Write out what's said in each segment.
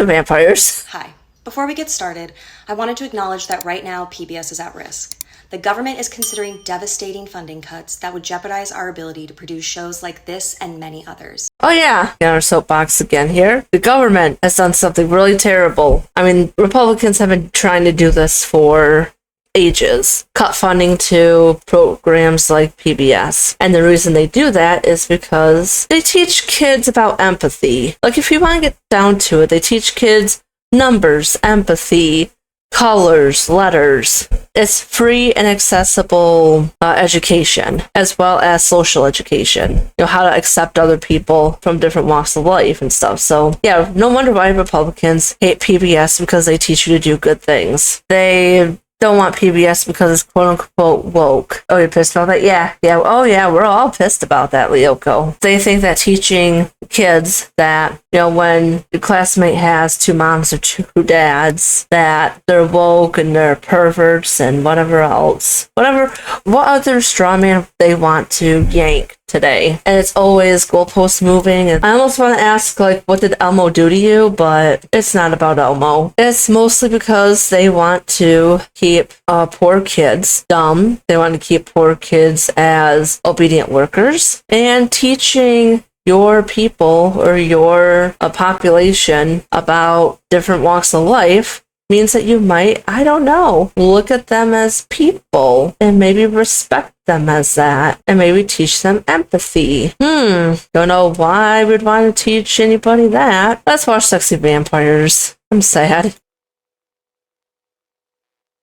some vampires. Hi. Before we get started, I wanted to acknowledge that right now PBS is at risk. The government is considering devastating funding cuts that would jeopardize our ability to produce shows like this and many others. Oh yeah, on our soapbox again here. The government has done something really terrible. I mean, Republicans have been trying to do this for ages. Cut funding to programs like PBS. And the reason they do that is because they teach kids about empathy. Like, if you want to get down to it, they teach kids numbers, empathy, colors, letters. It's free and accessible education, as well as social education. You know, how to accept other people from different walks of life and stuff. So, yeah, no wonder why Republicans hate PBS, because they teach you to do good things. They don't want PBS because it's quote-unquote woke. Oh, you're pissed about that? Yeah. Oh, yeah, we're all pissed about that, Lyoko. They think that teaching kids that, you know, when your classmate has two moms or two dads, that they're woke and they're perverts and whatever else. What other straw man they want to yank today. And it's always goalposts moving. And I almost want to ask, like, what did Elmo do to you? But it's not about Elmo. It's mostly because they want to keep poor kids dumb. They want to keep poor kids as obedient workers. And teaching your people or your population about different walks of life means that you might, I don't know, look at them as people and maybe respect them as that and maybe teach them empathy. Don't know why we'd want to teach anybody that. Let's watch Sexy Vampires. I'm sad.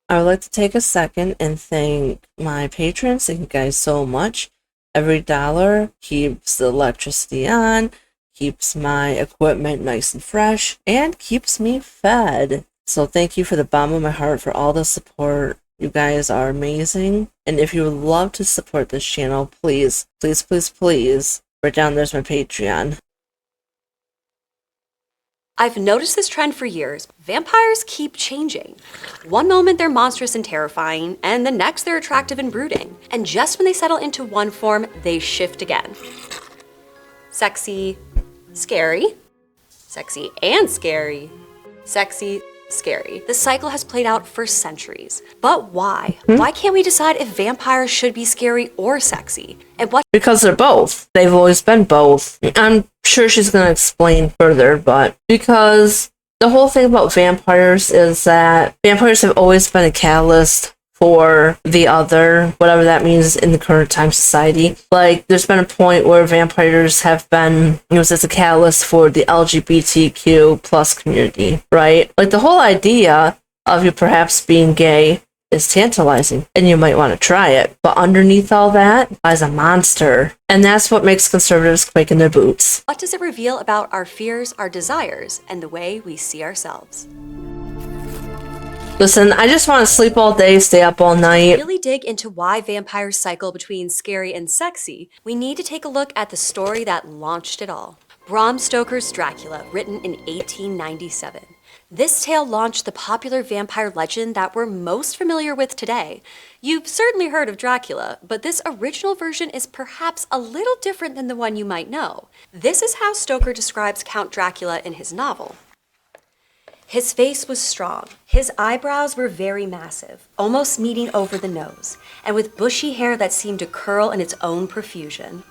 I would like to take a second and thank my patrons. Thank you guys so much. Every dollar keeps the electricity on, keeps my equipment nice and fresh, and keeps me fed. So thank you for the bottom of my heart for all the support. You guys are amazing. And if you would love to support this channel, please, right down there's my Patreon. I've noticed this trend for years. Vampires keep changing. One moment they're monstrous and terrifying, and the next they're attractive and brooding. And just when they settle into one form, they shift again. Sexy, scary. Sexy and scary. Sexy, scary. The cycle has played out for centuries. But why? Why can't we decide if vampires should be scary or sexy? And what? Because they're both. They've always been both. I'm sure she's going to explain further, but because the whole thing about vampires is that vampires have always been a catalyst for the other, whatever that means in the current time society. Like, there's been a point where vampires have been used as a catalyst for the LGBTQ plus community, right? Like, the whole idea of you perhaps being gay is tantalizing, and you might want to try it. But underneath all that lies a monster. And that's what makes conservatives quake in their boots. What does it reveal about our fears, our desires, and the way we see ourselves? Listen, I just want to sleep all day, stay up all night. To really dig into why vampires cycle between scary and sexy, we need to take a look at the story that launched it all. Bram Stoker's Dracula, written in 1897. This tale launched the popular vampire legend that we're most familiar with today. You've certainly heard of Dracula, but this original version is perhaps a little different than the one you might know. This is how Stoker describes Count Dracula in his novel. His face was strong. His eyebrows were very massive, almost meeting over the nose, and with bushy hair that seemed to curl in its own profusion.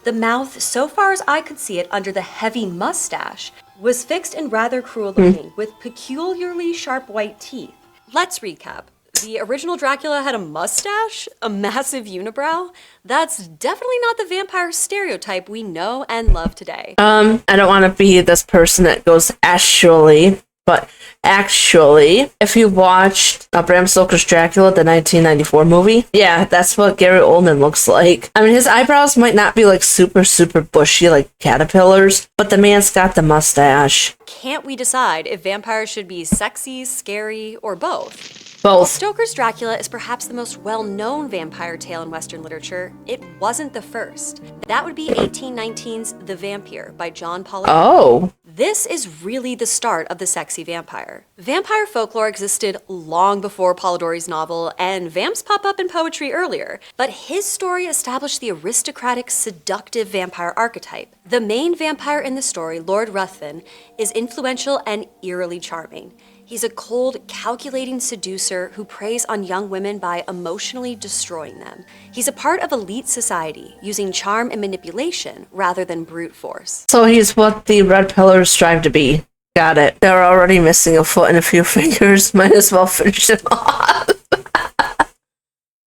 The mouth, so far as I could see it under the heavy mustache, was fixed and rather cruel looking, with peculiarly sharp white teeth. Let's recap. The original Dracula had a mustache, a massive unibrow. That's definitely not the vampire stereotype we know and love today. I don't want to be this person that goes actually, but actually, if you watched Bram Stoker's Dracula, the 1994 movie, yeah, that's what Gary Oldman looks like. I mean, his eyebrows might not be like super bushy like caterpillars, but the man's got the mustache. Can't we decide if vampires should be sexy, scary, or both? While Both. Stoker's Dracula is perhaps the most well-known vampire tale in Western literature, it wasn't the first. That would be 1819's The Vampire by John Pollock. Oh. This is really the start of the sexy vampire. Vampire folklore existed long before Polidori's novel, and vamps pop up in poetry earlier, but his story established the aristocratic, seductive vampire archetype. The main vampire in the story, Lord Ruthven, is influential and eerily charming. He's a cold, calculating seducer who preys on young women by emotionally destroying them. He's a part of elite society, using charm and manipulation rather than brute force. So he's what the red pillars strive to be. Got it. They're already missing a foot and a few fingers. Might as well finish them off.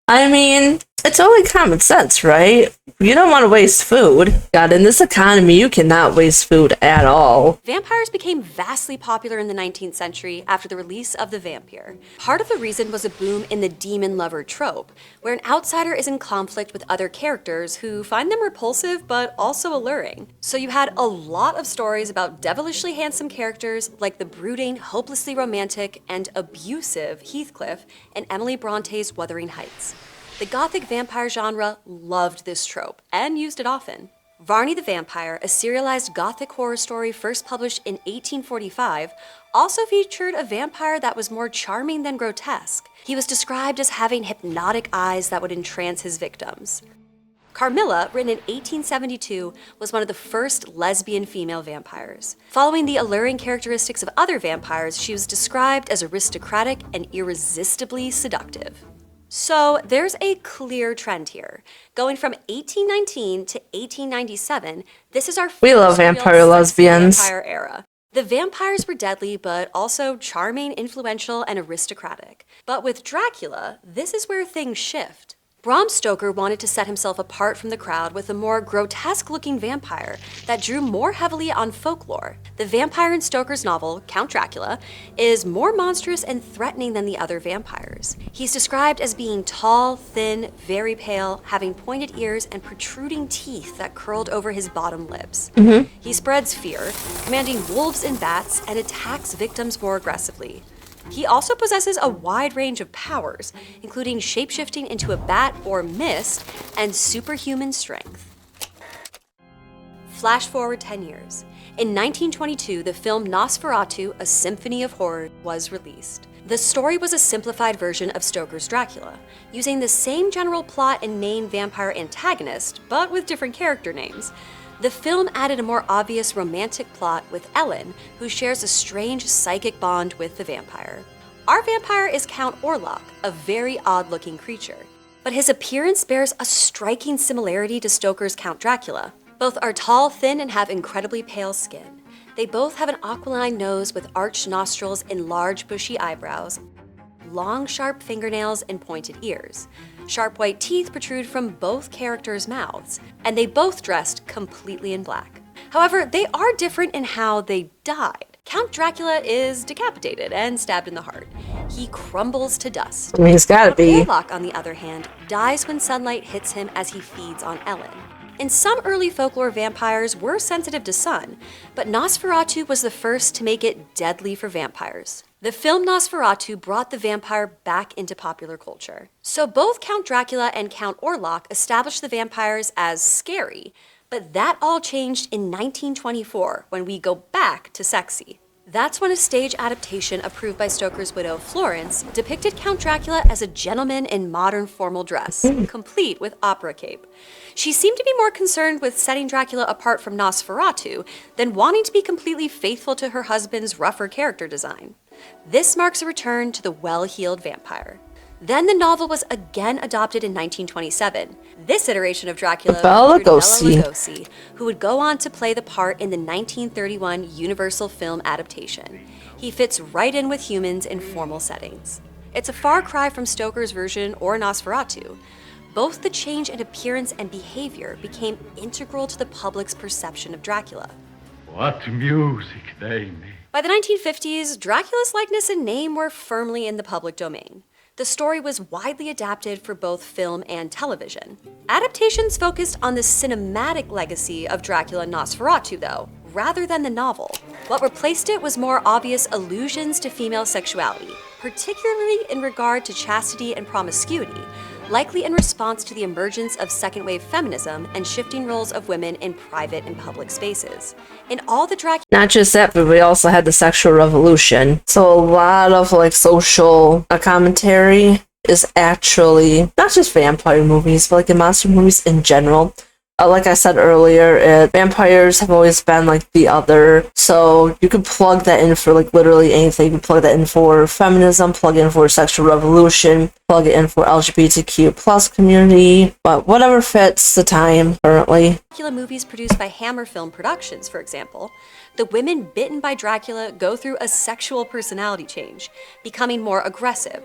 I mean, it's only common sense, right? You don't want to waste food. God, in this economy, you cannot waste food at all. Vampires became vastly popular in the 19th century after the release of The Vampire. Part of the reason was a boom in the demon lover trope, where an outsider is in conflict with other characters who find them repulsive but also alluring. So you had a lot of stories about devilishly handsome characters like the brooding, hopelessly romantic, and abusive Heathcliff in Emily Bronte's Wuthering Heights. The Gothic vampire genre loved this trope and used it often. Varney the Vampire, a serialized Gothic horror story first published in 1845, also featured a vampire that was more charming than grotesque. He was described as having hypnotic eyes that would entrance his victims. Carmilla, written in 1872, was one of the first lesbian female vampires. Following the alluring characteristics of other vampires, she was described as aristocratic and irresistibly seductive. So there's a clear trend here. Going from 1819 to 1897, this is our We love first real vampire sexy lesbians. vampire era. The vampires were deadly, but also charming, influential, and aristocratic. But with Dracula, this is where things shift. Bram Stoker wanted to set himself apart from the crowd with a more grotesque-looking vampire that drew more heavily on folklore. The vampire in Stoker's novel, Count Dracula, is more monstrous and threatening than the other vampires. He's described as being tall, thin, very pale, having pointed ears and protruding teeth that curled over his bottom lips. He spreads fear, commanding wolves and bats, and attacks victims more aggressively. He also possesses a wide range of powers, including shapeshifting into a bat or mist and superhuman strength. Flash forward 10 years. In 1922, the film Nosferatu, A Symphony of Horror, was released. The story was a simplified version of Stoker's Dracula, using the same general plot and main vampire antagonist, but with different character names. The film added a more obvious romantic plot with Ellen, who shares a strange psychic bond with the vampire. Our vampire is Count Orlok, a very odd-looking creature, but his appearance bears a striking similarity to Stoker's Count Dracula. Both are tall, thin, and have incredibly pale skin. They both have an aquiline nose with arched nostrils and large, bushy eyebrows, long, sharp fingernails, and pointed ears. Sharp white teeth protrude from both characters' mouths, and they both dressed completely in black. However, they are different in how they died. Count Dracula is decapitated and stabbed in the heart. He crumbles to dust. I mean, he's gotta be. Orlok, on the other hand, dies when sunlight hits him as he feeds on Ellen. In some early folklore, vampires were sensitive to sun, but Nosferatu was the first to make it deadly for vampires. The film Nosferatu brought the vampire back into popular culture. So both Count Dracula and Count Orlok established the vampires as scary, but that all changed in 1924 when we go back to sexy. That's when a stage adaptation approved by Stoker's widow, Florence, depicted Count Dracula as a gentleman in modern formal dress, complete with opera cape. She seemed to be more concerned with setting Dracula apart from Nosferatu than wanting to be completely faithful to her husband's rougher character design. This marks a return to the well-heeled vampire. Then the novel was again adopted in 1927. This iteration of Dracula Bela featured Bela Lugosi. Lugosi, who would go on to play the part in the 1931 Universal film adaptation. He fits right in with humans in formal settings. It's a far cry from Stoker's version or Nosferatu. Both the change in appearance and behavior became integral to the public's perception of Dracula. What music they make. By the 1950s, Dracula's likeness and name were firmly in the public domain. The story was widely adapted for both film and television. Adaptations focused on the cinematic legacy of Dracula and Nosferatu, though, rather than the novel. What replaced it was more obvious allusions to female sexuality, particularly in regard to chastity and promiscuity, likely in response to the emergence of second-wave feminism and shifting roles of women in private and public spaces. In all the Dracula... Not just that, but we also had the sexual revolution. So a lot of like social commentary is actually not just vampire movies, but like in monster movies in general. Like I said earlier, vampires have always been like the other, so you can plug that in for like literally anything. You can plug that in for feminism, plug it in for sexual revolution, plug it in for LGBTQ plus community, but whatever fits the time currently. Dracula movies produced by Hammer Film Productions, for example, the women bitten by Dracula go through a sexual personality change, becoming more aggressive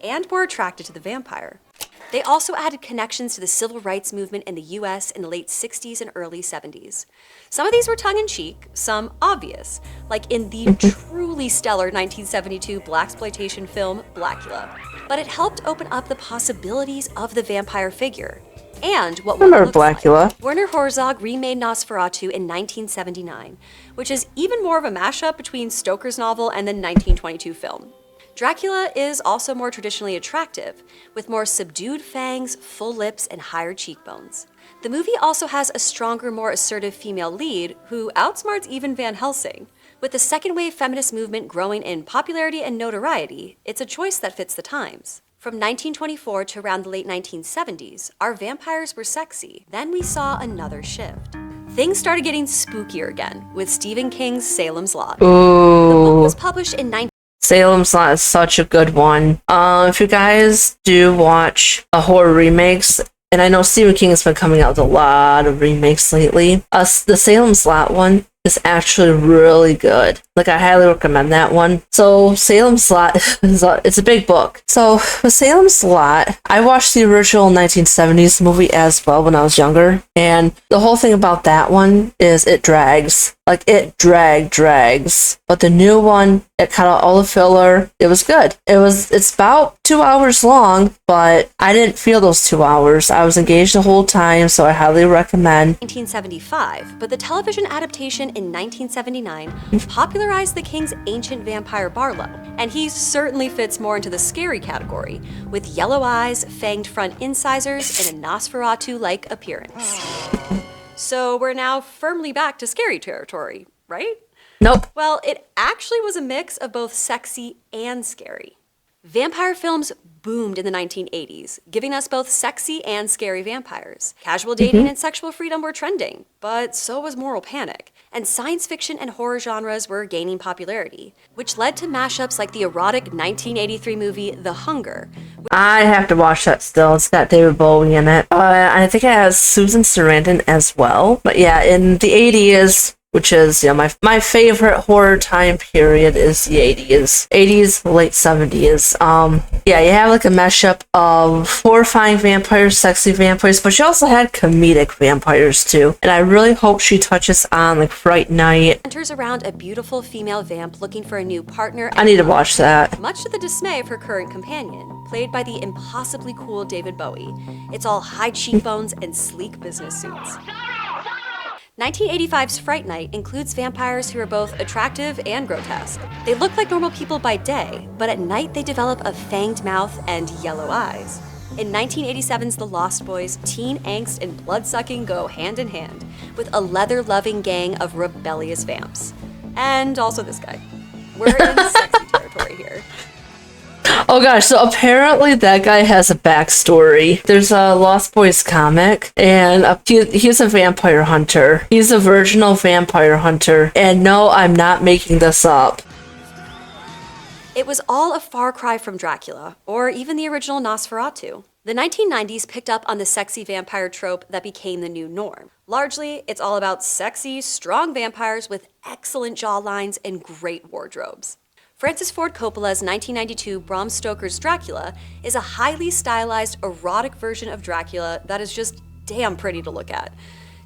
and more attracted to the vampire. They also added connections to the civil rights movement in the US in the late 60s and early 70s. Some of these were tongue-in-cheek, some obvious, like in the truly stellar 1972 blaxploitation film Blackula. But it helped open up the possibilities of the vampire figure and what one looks Blackula. like. Werner Herzog remade Nosferatu in 1979, which is even more of a mashup between Stoker's novel and the 1922 film. Dracula is also more traditionally attractive, with more subdued fangs, full lips, and higher cheekbones. The movie also has a stronger, more assertive female lead who outsmarts even Van Helsing. With the second-wave feminist movement growing in popularity and notoriety, it's a choice that fits the times. From 1924 to around the late 1970s, our vampires were sexy. Then we saw another shift. Things started getting spookier again with Stephen King's Salem's Lot. Ooh. The book was published in Salem's Lot is such a good one. If you guys do watch horror remakes, and I know Stephen King has been coming out with a lot of remakes lately, the Salem's Lot one is actually really good. Like, I highly recommend that one. So Salem's Lot it's a big book. So with Salem's Lot, I watched the original 1970s movie as well when I was younger, and the whole thing about that one is it drags. Like, it drags. But the new one, it cut out all the filler. It was good. It's about 2 hours long, but I didn't feel those 2 hours. I was engaged the whole time, so I highly recommend. 1975, but the television adaptation in 1979 popularized the King's ancient vampire Barlow, and he certainly fits more into the scary category, with yellow eyes, fanged front incisors, and a Nosferatu-like appearance. So we're now firmly back to scary territory, right? Nope. Well, it actually was a mix of both sexy and scary. Vampire films boomed in the 1980s, giving us both sexy and scary vampires. Casual dating and sexual freedom were trending, but so was moral panic. And science fiction and horror genres were gaining popularity, which led to mashups like the erotic 1983 movie The Hunger. I have to watch that still. It's got David Bowie in it. I think it has Susan Sarandon as well. But yeah, in the 80s, which is, you know, my favorite horror time period is the 80s, late 70s. Yeah, you have like a mashup of horrifying vampires, sexy vampires, but she also had comedic vampires too. And I really hope she touches on like Fright Night. Enters around a beautiful female vamp looking for a new partner. I need to watch that. Much to the dismay of her current companion, played by the impossibly cool David Bowie. It's all high cheekbones and sleek business suits. 1985's Fright Night includes vampires who are both attractive and grotesque. They look like normal people by day, but at night they develop a fanged mouth and yellow eyes. In 1987's The Lost Boys, teen angst and blood-sucking go hand in hand, with a leather-loving gang of rebellious vamps. And also this guy. We're in sexy territory here. Oh gosh, so apparently that guy has a backstory. There's a Lost Boys comic, and he's a vampire hunter. He's a virginal vampire hunter. And no, I'm not making this up. It was all a far cry from Dracula, or even the original Nosferatu. The 1990s picked up on the sexy vampire trope that became the new norm. Largely, it's all about sexy, strong vampires with excellent jawlines and great wardrobes. Francis Ford Coppola's 1992 Bram Stoker's Dracula is a highly stylized, erotic version of Dracula that is just damn pretty to look at.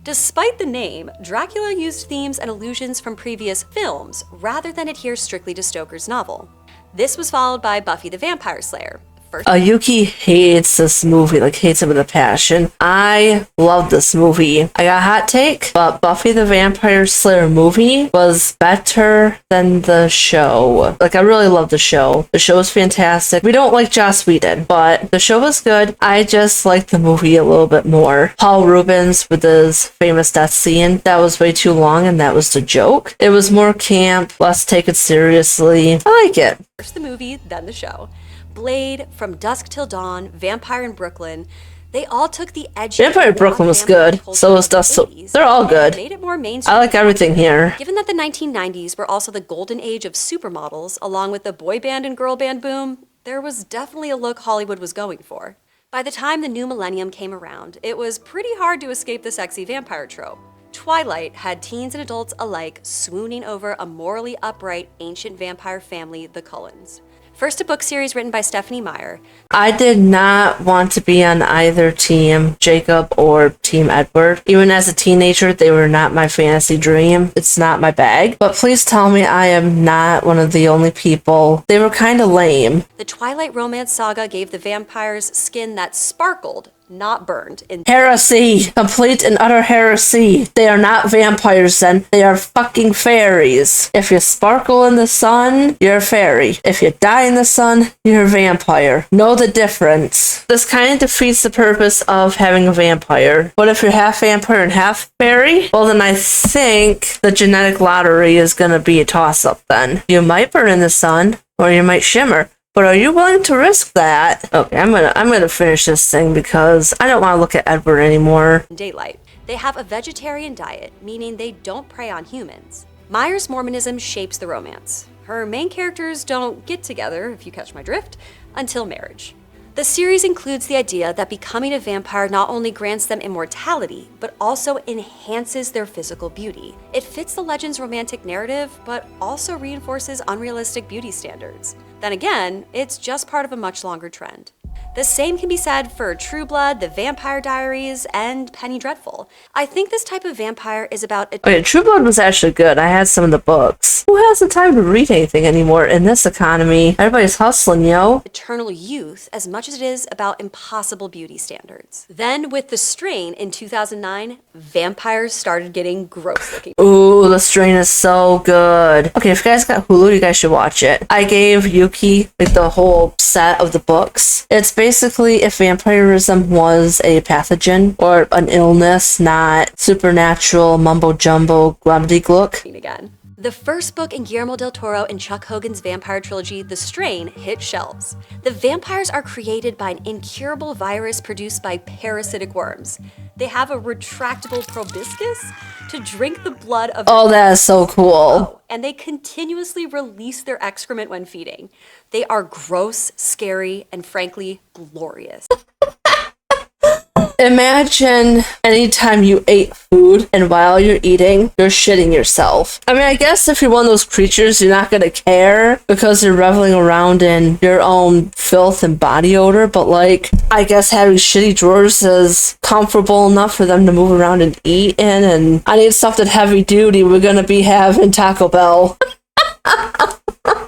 Despite the name, Dracula used themes and allusions from previous films rather than adhere strictly to Stoker's novel. This was followed by Buffy the Vampire Slayer, First, Yuki hates this movie, like hates it with a passion. I love this movie. I got a hot take, but Buffy the Vampire Slayer movie was better than the show. Like, I really love the show. The show is fantastic. We don't like Joss Whedon, but the show was good. I just like the movie a little bit more. Paul Rubens with his famous death scene, that was way too long, and that was the joke. It was more camp, less take it seriously. I like it. first the movie, then the show. Blade, From Dusk Till Dawn, Vampire in Brooklyn, they all took the edgy Vampire in Brooklyn was vampire good. culture So was of the Dusk Till. 80s They're all and good. made it more mainstream. I like everything here. Given that the 1990s were also the golden age of supermodels, along with the boy band and girl band boom, there was definitely a look Hollywood was going for. By the time the new millennium came around, it was pretty hard to escape the sexy vampire trope. Twilight had teens and adults alike swooning over a morally upright ancient vampire family, the Cullens. First, a book series written by Stephanie Meyer. I did not want to be on either team Jacob or team Edward. Even as a teenager, they were not my fantasy dream. It's not my bag. But please tell me I am not one of the only people. They were kind of lame. The Twilight romance saga gave the vampires skin that sparkled, not burned. Heresy. Complete and utter heresy. They are not vampires then. They are fucking fairies. If you sparkle in the sun, you're a fairy. If you die in the sun, you're a vampire. Know the difference. This kind of defeats the purpose of having a vampire. But if you're half vampire and half fairy, well then I think the genetic lottery is gonna be a toss-up then. You might burn in the sun, or you might shimmer. But are you willing to risk that? Okay, I'm gonna finish this thing because I don't want to look at Edward anymore. Daylight. They have a vegetarian diet, meaning they don't prey on humans. Meyer's Mormonism shapes the romance. Her main characters don't get together, if you catch my drift, until marriage. The series includes the idea that becoming a vampire not only grants them immortality, but also enhances their physical beauty. It fits the legend's romantic narrative, but also reinforces unrealistic beauty standards. Then again, it's just part of a much longer trend. The same can be said for True Blood, The Vampire Diaries, and Penny Dreadful. I think this type of vampire is about Okay, True Blood was actually good. I had some of the books. Who has the time to read anything anymore in this economy? Everybody's hustling, yo. eternal youth as much as it is about impossible beauty standards. Then with The Strain in 2009, vampires started getting gross looking. Ooh, The Strain is so good. Okay, if you guys got Hulu, you guys should watch it. I gave Yuki like the whole set of the books. It's basically if vampirism was a pathogen or an illness, not supernatural mumbo jumbo gobbledygook. Again. The first book in Guillermo del Toro and Chuck Hogan's vampire trilogy, The Strain, hit shelves. The vampires are created by an incurable virus produced by parasitic worms. They have a retractable proboscis to drink the blood of Oh, that is so cool. and they continuously release their excrement when feeding. They are gross, scary, and frankly, glorious. Imagine anytime you ate food and while you're eating, you're shitting yourself. I mean, I guess if you're one of those creatures, you're not gonna care because you're reveling around in your own filth and body odor, but like, I guess having shitty drawers is comfortable enough for them to move around and eat in, and I need something heavy duty. We're gonna be having Taco Bell.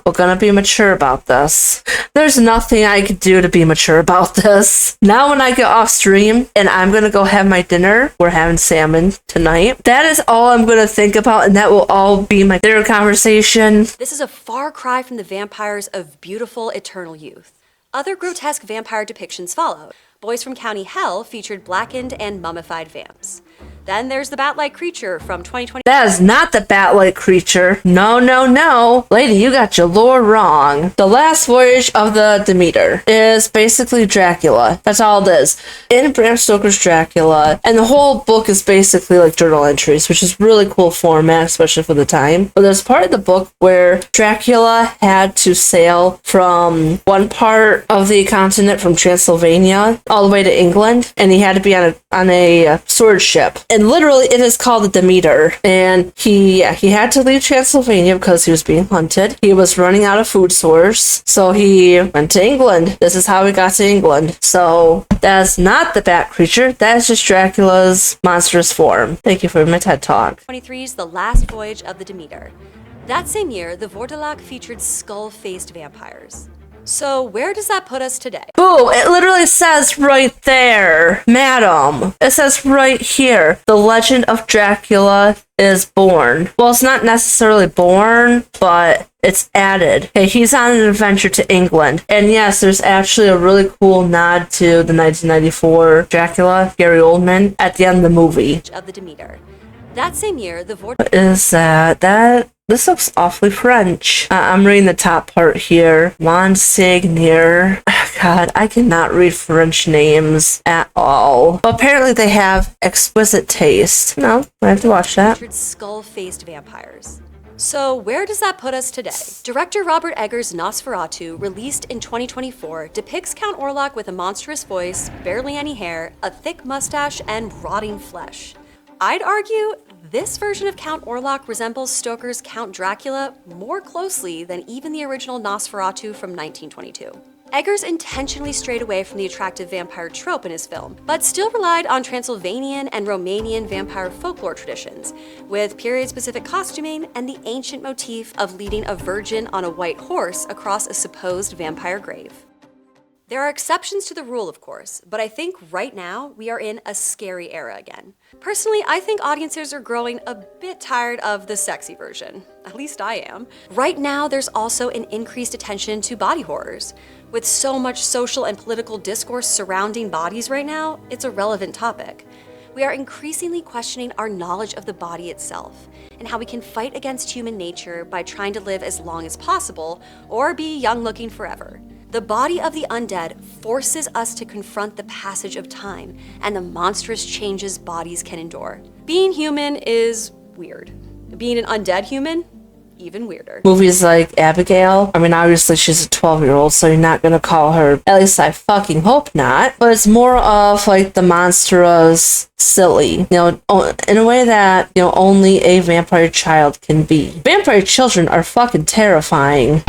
We're gonna be mature about this. There's nothing I could do to be mature about this. Now when I get off stream and I'm gonna go have my dinner, we're having salmon tonight. That is all I'm gonna think about, and that will all be my dinner conversation. This is a far cry from the vampires of beautiful eternal youth. Other grotesque vampire depictions followed. Boys from County Hell featured blackened and mummified vamps. Then there's the bat-like creature from 2020. That is not the bat-like creature. No, no, no. Lady, you got your lore wrong. The Last Voyage of the Demeter is basically Dracula. That's all it is. In Bram Stoker's Dracula, and the whole book is basically like journal entries, which is really cool format, especially for the time. But there's part of the book where Dracula had to sail from one part of the continent from Transylvania all the way to England, and he had to be on a sword ship. And literally, it is called the Demeter. And he had to leave Transylvania because he was being hunted. He was running out of food source, so he went to England. This is how he got to England. So that's not the bat creature. That is just Dracula's monstrous form. Thank you for my TED Talk. 23's The Last Voyage of the Demeter. That same year, the Bordello featured skull-faced vampires. So where does that put us today? Boo! It literally says right there, madam. It says right here, the legend of Dracula is born. Well, it's not necessarily born, but it's added. Okay, he's on an adventure to England. And yes, there's actually a really cool nod to the 1994 Dracula, Gary Oldman, at the end of the movie. Of the Demeter. That same year, the What is that? This looks awfully French. I'm reading the top part here. Monseigneur. God, I cannot read French names at all. But apparently they have exquisite taste. No, I have to watch that. skull-faced vampires. So where does that put us today? Director Robert Eggers' Nosferatu, released in 2024, depicts Count Orlok with a monstrous voice, barely any hair, a thick mustache, and rotting flesh. I'd argue this version of Count Orlok resembles Stoker's Count Dracula more closely than even the original Nosferatu from 1922. Eggers intentionally strayed away from the attractive vampire trope in his film, but still relied on Transylvanian and Romanian vampire folklore traditions, with period-specific costuming and the ancient motif of leading a virgin on a white horse across a supposed vampire grave. There are exceptions to the rule, of course, but I think right now we are in a scary era again. Personally, I think audiences are growing a bit tired of the sexy version. At least I am. Right now, there's also an increased attention to body horrors. With so much social and political discourse surrounding bodies right now, it's a relevant topic. We are increasingly questioning our knowledge of the body itself and how we can fight against human nature by trying to live as long as possible or be young looking forever. The body of the undead forces us to confront the passage of time and the monstrous changes bodies can endure. Being human is weird. Being an undead human, even weirder. Movies like Abigail, I mean, obviously she's a 12-year-old, so you're not gonna call her, at least I fucking hope not, but it's more of like the monstrous silly, in a way that, only a vampire child can be. Vampire children are fucking terrifying.